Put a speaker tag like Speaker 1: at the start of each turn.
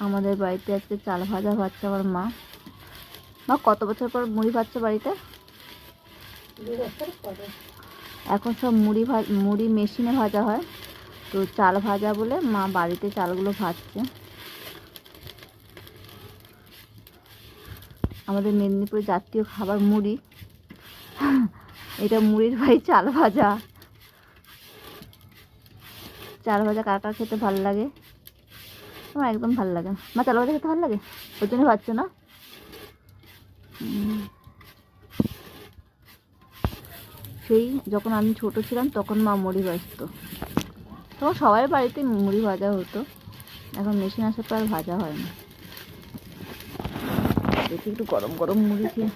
Speaker 1: আমাদের বাড়িতে আজকে চাল ভাজা ভাজছে আমার মা। মা কত বছর পর মুড়ি ভাজছে বাড়িতে? এখন সব মুড়ি মেশিনে ভাজা হয়, তো চাল ভাজা বলে মা বাড়িতে চালগুলো ভাজছে। আমাদের মেদিনীপুরের জাতীয় খাবার মুড়ি, এটা মুড়ির ভাই চাল ভাজা। চাল ভাজা কার কার খেতে ভালো লাগে? আমার একদম ভালো লাগে না। মা চাল ভাজা খেতে ভালো লাগে, ওই জন্য ভাজছে না? সেই যখন আমি ছোট ছিলাম তখন মা মুড়ি ভাজতো, তখন সবাই বাড়িতে মুড়ি ভাজা হতো। এখন মেশিন আসার পর আর ভাজা হয় না। দেখি একটু গরম গরম মুড়ি খেয়ে।